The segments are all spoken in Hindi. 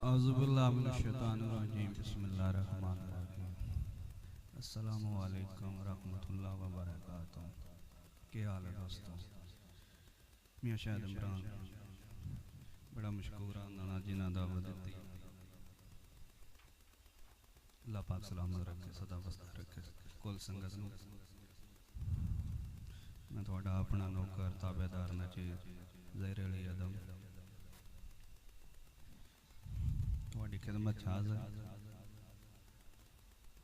औज़ुबिल्लाहि मिनश्शैतानिर्रजीम बिस्मिल्लाहिर्रहमानिर्रहीम। अस्सलामु अलैकुम रहमतुल्लाहि व बरकातुहू। क्या हाल है दोस्तों? मियां शाहिद इमरान बड़ा मशकूर आंदना जिन्हां दावत दी। अल्लाह पाक सलामत रखे, सदा वस्ता रखे कुल संगत नूं। मैं तुहाडा अपना नौकर ताबेदार नजीर ज़हीर अली अदम तुहाडी खिदमत च हाज़र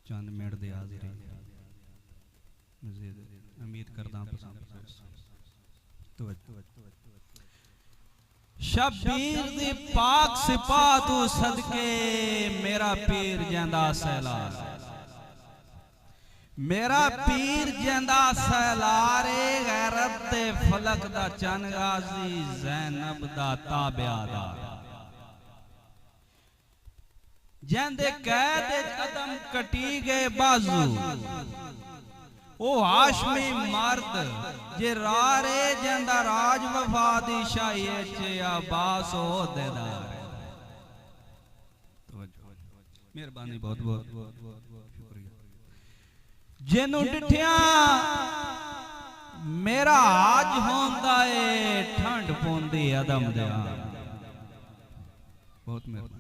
चंद मिनट दी हाज़री मज़ीद उम्मीद करदा पसंद शबीर दी पाक सिफात सदके मेरा पीर जिंदा सैलार, मेरा पीर जिंदा सैलारे गैरत दे फलक दा चन गाजी ज़ैनब दा ताबेदार जिंदे कैद अदम कटी गए बाजू ओ हाशमी मर्द जे रारे जिंदा राज वफा दी शाही च अब्बास ओहदेदार। मेहरबानी बहुत बहुत शुक्रिया। जिन्नू डिठिया मेरा आज होंदा है ठंड पौंदी अदम दे बहुत मेहरबानी।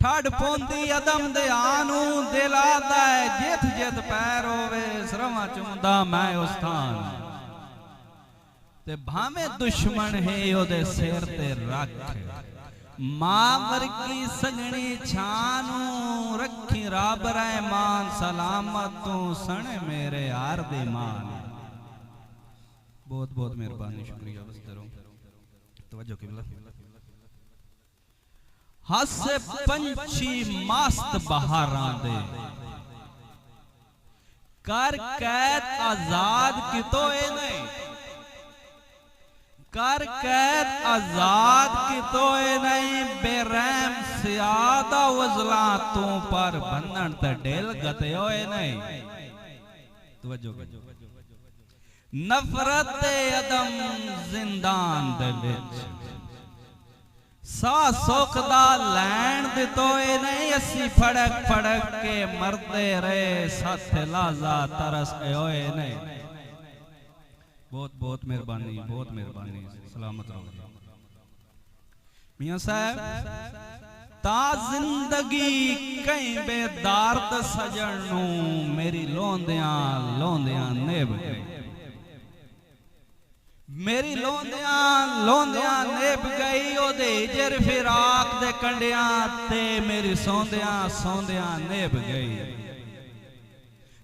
ठंड पौंदी अदम दे आनू दिल आदा है जिथ जिथ पैर होवे सरवा चुमदा मैं उस स्थान ते भावे दुश्मन है ओदे सिर ते रख मां वर्गी सगणी छानू रखी रब रहमान सलामत तू सने मेरे यार दे मान। बहुत बहुत मेहरबानी शुक्रिया बस्तरो तवज्जो किबला। हसे पंछी मस्त बहारां दे कर कैद आजाद कितोए नहीं, कर कैद आजाद कितोए नहीं बेरहम सियादा वजला तू पर बंधन ते ढेल गते होए नहीं। तवज्जो नफरत अदम जिंदान दे विच सा सुख दा लैन दितोए नहीं असी फड़क फड़क के मरदे रहे साथ लाजा तरस होए नहीं। बहुत बहुत मेहरबानी बहुत मेहरबानी सलामत रहो मियां साहब। ता जिंदगी कई बेदार्द सजन नू मेरी लोंदियां लोंदियां नेब गई, मेरी लोंदियां लोंदियां नेब गई ओदे हिजर फिराक दे कंडियां ते मेरी सौंदियां सौंदियां नेब गई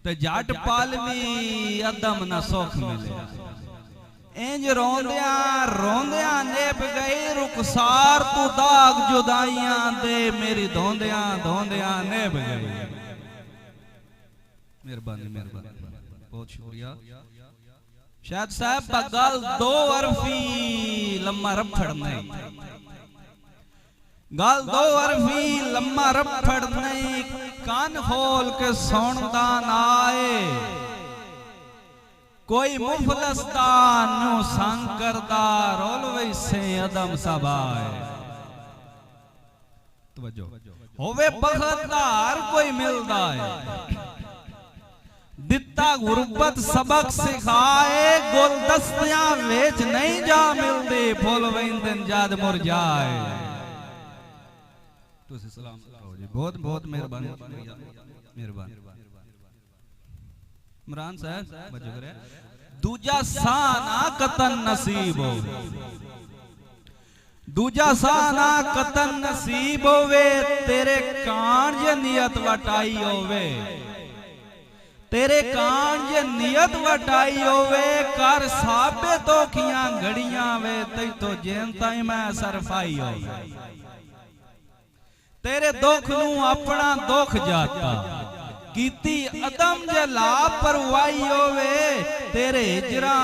ते जट पालवी अदम न सुख मिले इंज रोंदियां रोंदियां नेब गई रुखसार तू दाग जुदाइयां दे मेरी धोंदियां धोंदियां नेब गई। मेहरबानी मेहरबानी बहुत शुक्रिया। शायद साहब बगल दो अरफी लम्मा रफड़ नहीं, गल दो अरफी लम्मा रफड़ नहीं कान खोल के सुनदा ना आए कोई मुफलस्तान नु संग करदा रोल वैसे अदम सबाए। तवज्जो होवे बखतदार कोई मिलदा है दिता गुरबत सबक सिखाए गुलदस्तियां वेच नहीं जा मिलते फुल वेंदन जद मुरझाए। तुसी सलाम करो जी बहुत बहुत मेहरबानी मेहरबानी इमरान साहब बजो करे दूजा साना कतन नसीब हो, दूजा साना कतन नसीब होवे तेरे कान जे नियत वटाई होवे, तेरे कान जे नियत वटाई होवे कर साबे तो खियां घड़ियां वे तई तो जेन ताई मैं सरफाई होवे तेरे दुख नू अपना दुख जाता कीती अदम जे लापरवाही होवे तेरे हिजरा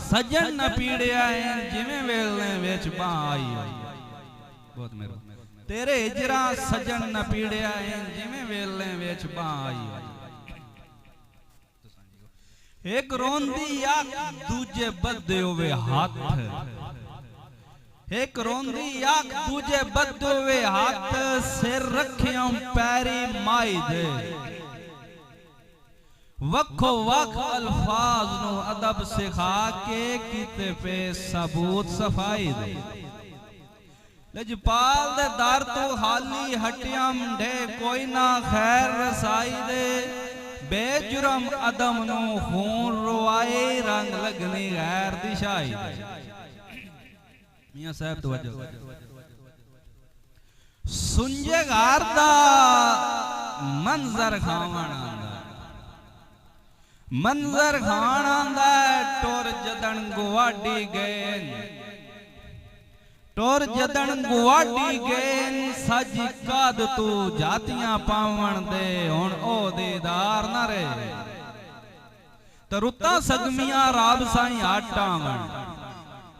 सजन न पीड़िया जिवें वेलने विच बां आई। बहुत मेहरबानी। तेरे हिजरा सजन न पीड़िया जिवें वेलने विच बां आई। एक रोंदी या दूजे बदे होवे हाथ एक रोंदी आख दूजे बदुए हाथ सिर रखियों पैरी माई दे वखो वख अल्फाज नु अदब सिखा के कीते पे सबूत सफाई दे लजपाल दे दर तू हाली हटियम ढे कोई ना खैर रसाई दे बेजुरम अदम नु खून रुआए रंग लगनी गैर दिशाई दे मियां साहब तवज्जो सुंजे घर दा मंजर खावण आंदा मंजर खाण आंदा टोर जदन गुवाडी गए टोर जदन गुवाडी गए सज काद तू जातियां पावण दे हुण ओ दीदार न रहे ते रुता सगमियां राब साईं आटावण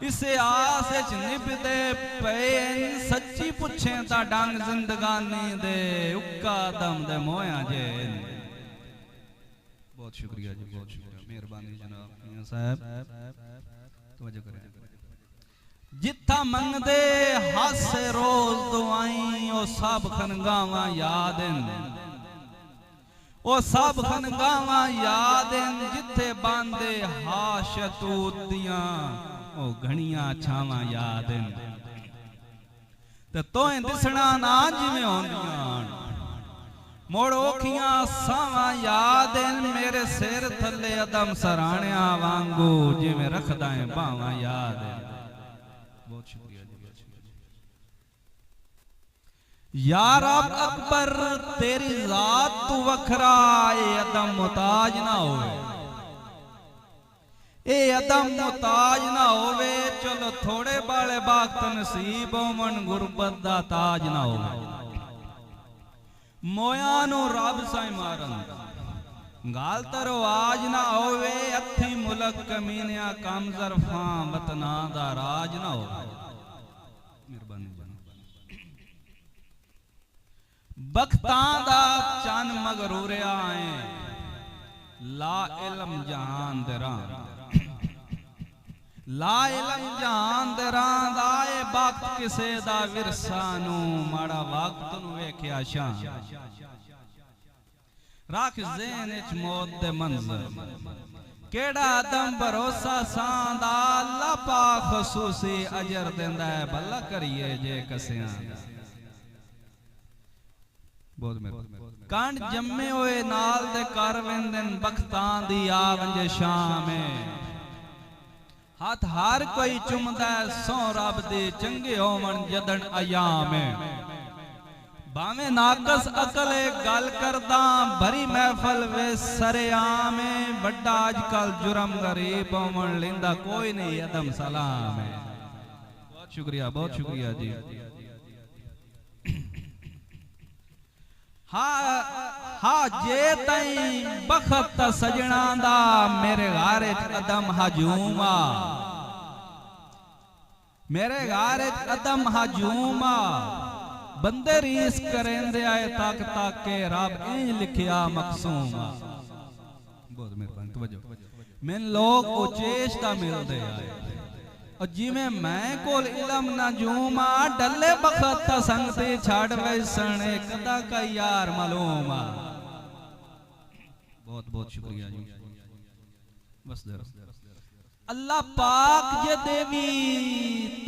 इसे आस च निभदे पे सच्ची पुछे ता डंग जिंदगानी दे उक्का दम दे मोया जे बहुत शुक्रिया जी बहुत शुक्रिया मेहरबानी जनाब मियां साहब तवज्जो करें जिथा मंगदे हासे रोज दुआई ओ सब खनगावा यादन ओ सब खनगावा यादन जिथे बांदे हाशतूत दियां ओ घणिया छावां याद ते तोए दिसना ना जिवें होंदियां मोड़ ओखियां सावां याद मेरे सिर थले अदम सराणिया वांगू जिवें रखदा है बावां याद बहुत शुक्रिया जी या रब अकबर तेरी जात तू वखरा ए अदम मुताज ना होवे ए अदम मुताज ना होवे चलो थोड़े बाले बाक्त नसीब होवन गुरबत दा ताज ना होवे मोया नु रब साईं मारन गाल तरो आज ना होवे अथी मुलक कमीनिया कम जरफा वतना दा राज ना होवे मेहरबानी बख्तां दा चन मगरूरिया आए ला इल्म जहान दे राह ला इलम जहान दे रां आए वक्त किसे दा विरसा नू माड़ा वक्त नू वेखिया शान रख ज़हन विच मौत दे मंजर केड़ा आदम भरोसा सांदा अल्लाह पाक खसूसी अजर देंदा है भला करिए जे कसियां बहुत मेहरबानी कांड जम्मे होए नाल दे कर वेंदन बख्तां दी आ वंजे शाम हाथ हार कोई चुमदा सो रब दे चंगे होवन जदन अयाम भावे नाकस अकल गल करदा भरी महफल वे सरेआम बड़ा अजकल जुर्म गरीब होवन लिंदा कोई नहीं अदम सलाम बहुत शुक्रिया जी हा जे तई बखत सजना दा मेरे घर अदम हजूमा मेरे घर अदम हजूमा बंदे रीस करेंदे आए ताक ताक के रब इंज लिखिया मकसूमा बहुत मेहरबानी तवज्जो मैन लोग उचेष्टा मिलदे आए और जिमें मैं कोल इलम ना जूमा डले बखत संगते छाड़ वैसने कदा का यार मालूमा बहुत बहुत शुक्रिया जी बस अल्लाह पाक जे देवी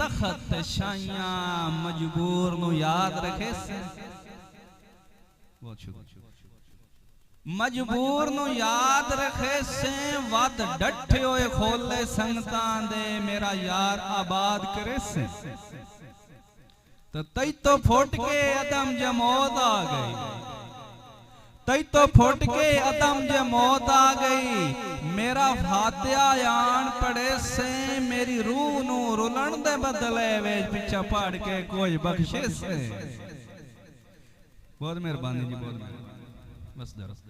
तखत शाइया मजबूर नु याद रखे से बहुत शुक्रिया मजबूर नु याद रखे से वद डठे होए खोले संगतां दे मेरा यार आबाद करे से तो तई तो फुट के अदम जे मौत आ गई तई तो फुट के अदम जे मौत आ गई मेरा फातिहा यान पड़े से मेरी रूह नु रुलन दे बदले वे पीछा पड़ के कोई बख्शे से बहुत मेहरबानी जी बहुत बस दरस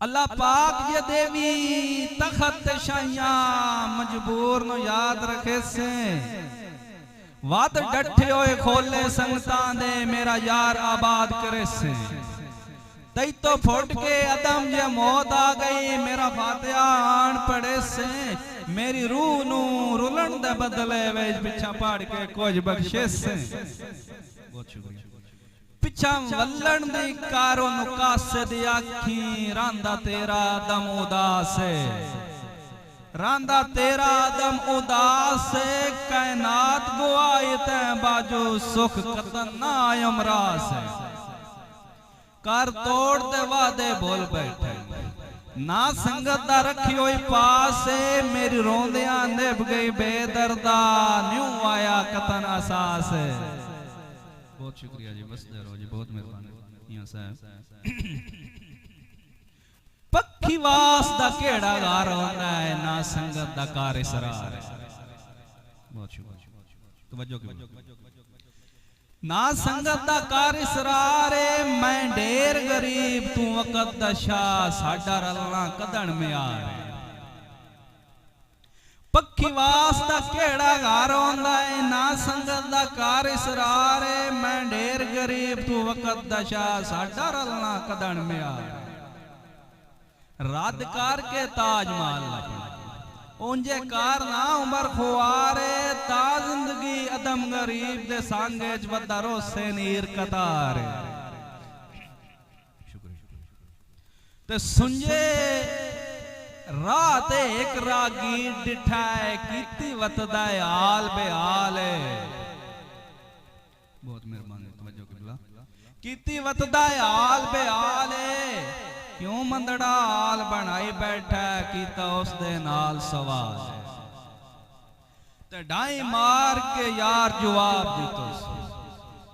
अल्लाह पाक ये देवी तखत शाइया मजबूर नु याद रखे से वाद डठे होए खोले संगतां दे मेरा यार आबाद करे से तई तो फुट के अदम जे मौत आ गई मेरा फातिहा आन पड़े से मेरी रूह नू रुलन दे बदले वे पिछा पाड़ के कुछ बख्शिश से बहुत शुक्रिया पिछा वल्लन दी कारो नुकासे दी आखी रांदा तेरा दम उदास रांदा तेरा दम उदास कायनात गुआई ते बाजू सुख कतन ना यमरास कर तोड़ दे वादे बोल बैठे ना संगत दा रखी होई पास मेरी रोंदियां निभ गई बेदर्दा न्यू आया कतन असास बहुत शुक्रिया जी बस जरो जी बहुत मेहरबानी मियां साहब पक्की वास दा केड़ा गार होंदा है ना संगत दा कार इसरार बहुत शुक्रिया तवज्जो की ना संगत दा कार इसरार मैं ढेर गरीब तू वक़्त दा शाह साडा रलना कदन में आ पक्की वास्ता केड़ा घर होंदा है ना संगत दा कार इसरार मैं ढेर गरीब तू वक़्त दा शाह साडा रलना कदन में आ रद कर के ताजमहल उंजे कार ना उमर खुआरे ता जिंदगी अदम गरीब दे सांगे च वदा रोसे नीर कतार ते सुंजे रात एक रागी डिठा है कीती वतदा हाल बेहाल बहुत मेहरबानी तवज्जो किबला कीती वतदा हाल बेहाल क्यों मंदड़ा हाल बनाई बैठा कीता उस दे नाल सवाल ते डाई मार के यार जवाब दितो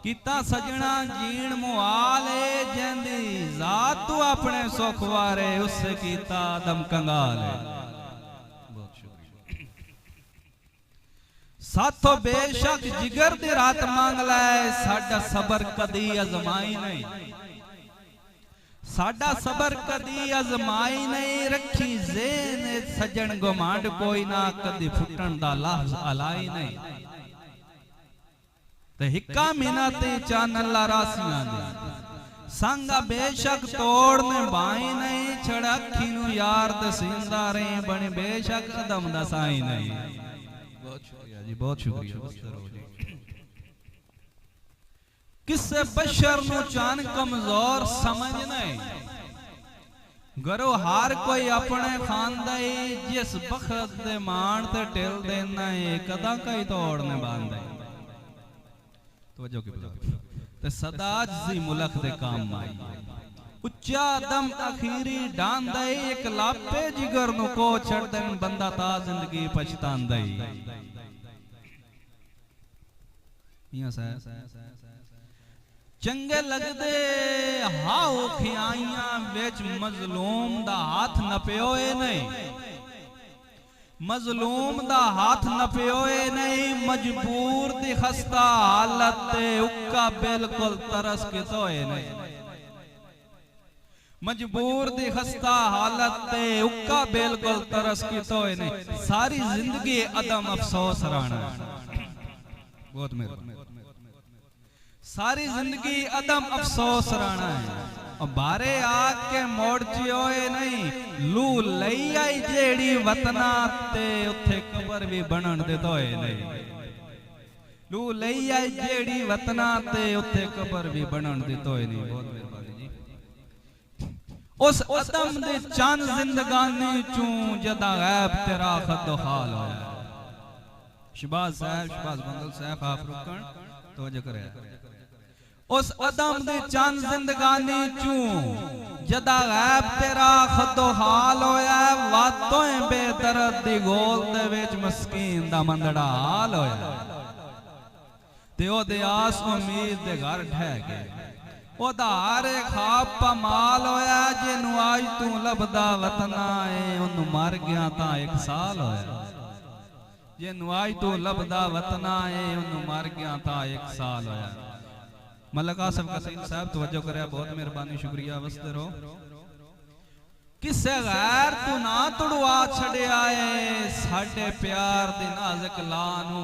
कीता सजना जीण मुहाल जेंदी जात तू अपने सुख वारे उससे कीता दम कंगाल बहुत शुक्रिया साथो बेशक जिगर दी रात मांग लै साडा सबर कदी अजमाई नहीं साडा सबर कदी अजमाई नहीं रखी ज़ेन सजन गुमांड कोई ना कदी फुटन दा लफ्ज़ अलाई नहीं ते हिक्का मिनती चान अल्लाह रासियां दे संगा बेशक तोड़ने बाई नहीं छड़खी नु यार ते सिंदा रहे बने बेशक कदम दा साई नहीं बहुत शुक्रिया जी बहुत शुक्रिया किसे बशर नु चान कमजोर समझ नहीं गरो हार कोई अपने खानदा जिस बखत दे मान ते टिल देना है कदा कई तोड़ने बांधे तवज्जो की ते सदा जी मुल्क दे काम आई उच्चा दम अखीरी डांदा एक लापे जिगर नु को छड़ देन बंदा ता जिंदगी पछतांदा मियां साहब चंगे लगदे हाओ खियाइयां विच मजलूम दा हाथ नपियोए नहीं मजलूम दा हाथ नपियोए नहीं मजबूर दी खस्ता हालत ते उक्का बिल्कुल तरस के तोए नहीं मजबूर दी खस्ता हालत ते उक्का बिल्कुल तरस की तोए नहीं सारी जिंदगी अदम अफसोस राना बहुत मेहरबानी सारी जिंदगी अदम अफसोस राना है और बारे आके मोड़ चियोए नहीं लू लई आई जेड़ी वतना ते उथे कबर भी बनन दे तोए नहीं लू लई आई जेड़ी वतना ते उथे कबर भी बनन दे तोए नहीं बहुत मेहरबानी जी उस अदम दे चंद जिंदगानी चूं जदा गैब तेरा खद हाल होया शहबाज बंदल साहब आप रुकन तवज्जो करे उस अदम दे चंद जिंदगानी चूं जदा गैब तेरा खदो हाल होया वातों बेदर्द दी गोल दे विच मस्कीन दा मंदड़ा हाल होया ते ओदे आस उम्मीद दे घर ढह गए ओदा हर खाब पमाल होया जिन्नू आज तू लभदा वतना है ओनू मर गया तां 1 साल होया जिन्नू आज तू लभदा वतना है ओनू मर गया तां 1 साल होया मलक आसिफ कसीम साहब तवज्जो करे बहुत मेहरबानी शुक्रिया वसते रहो किसे गैर तू ना तुड़वा छड़िया है साडे प्यार दी नाज़िक लानू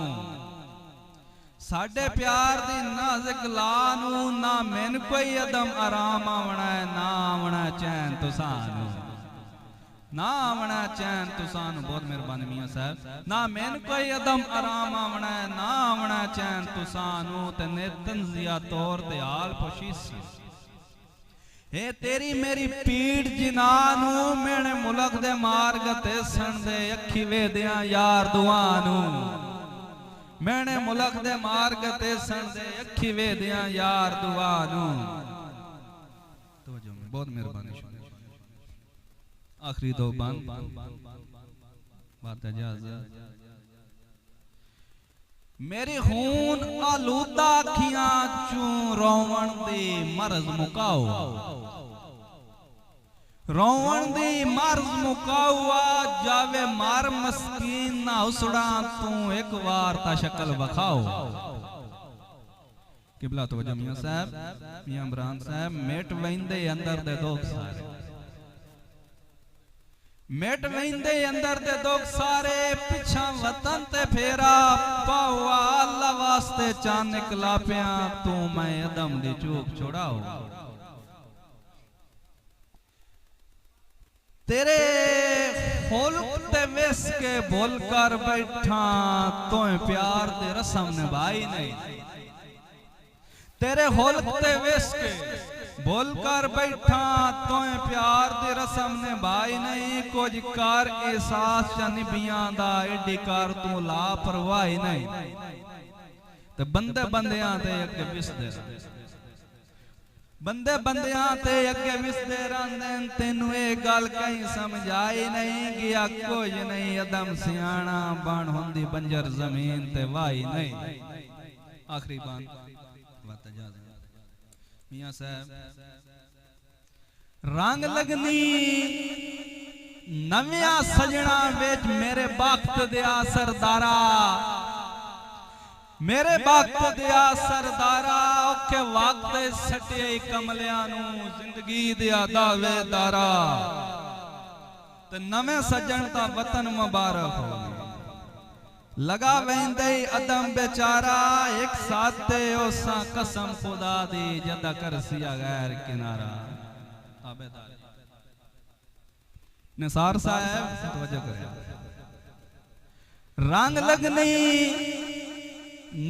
साडे प्यार दी नाज़िक लानू ना मैन कोई अदम आराम आवना है ना आवना चैन तुसानू ना आवना चैन तुसानू बहुत मेहरबानी मियां साहब ना मैन कोई अदम आराम आवना है ना आवना चैन तुसानू ते ने तंजिया तौर ते हाल पुछीस हे तेरी मेरी पीड़ जिनानू मेरे मुलक दे मार्ग ते सन दे अखी वेदियां यार दुआनू मेरे मुलक दे मार्ग ते सन दे अखी वेदियां यार दुआनू तो जो बहुत मेहरबानी आखिरी दो बंद बात इजाजत मेरी खून आलूदा अखियां चू रोवण दी मर्ज मुकाओ रोवण दी मर्ज मुकाओ जावे मार मस्कीन ना उसड़ा तू एक बार ता शक्ल बखाओ किबला तो वजह मियां साहब मियां इमरान साहब मेट वेंदे अंदर दे दोख सारे मेट वेंदे अंदर दे दोख सारे पिछा वतन ते फेरा पावा अल्लाह वास्ते चांद निकला पिया तू मैं अदम दी चूक छुड़ाओ तेरे होलक ते विस के बोल कर बैठा तो प्यार दे रस्म निभाई नहीं तेरे होलक ते विस के बोल कर बैठा तो प्यार दे रस्म निभाई नहीं कुछ कर एहसास च निभियां दा एडी कर तू लापरवाही नहीं ते बंदे बंदियां ते अगे विसदे बंदे बंदियां ते अगे विसदे रहंदे तेनू ए गल कहीं समझ आई नहीं गया कुछ नहीं अदम सियाणा बन हुंदी बंजर जमीन ते वाही नहीं आखिरी बात मियां साहब रंग लगनी नव्या सजना विच मेरे वक्त दिया सरदारा मेरे वक्त दिया सरदारा औखे वक्त सटे कमलियां नू जिंदगी दिया दावेदारा ते नवे सजन दा वतन मुबारक हो लगा वेंदे अदम बेचारा एक साथे ओसा कसम खुदा दी जदा कर सिया गैर किनारा आबेदार निसार साहब तवज्जो करें रंग लगनी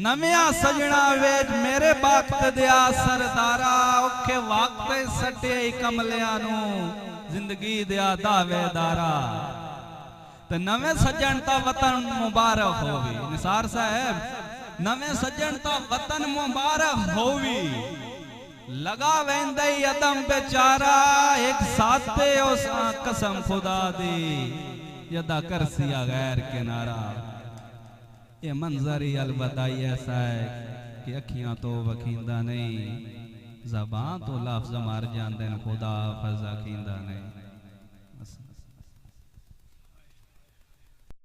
नव्या सजना वेच मेरे वक्त दिया सरदारा औखे वक्त सटे कमलियां नू जिंदगी दिया दावेदारा ते नवे सज्जन ता वतन मुबारक होवी निसार साहब नवे सज्जन ता वतन मुबारक होवी लगा वेंदे अदम बेचारा एक साथे उस कसम खुदा दी यदा कर सिया गैर किनारा ये मंजर ही अलबदाई ऐसा है कि अखियां तो वखींदा नहीं ज़बान तो लफ्ज़ मार जांदे खुदा फज़ा खींदा नहीं।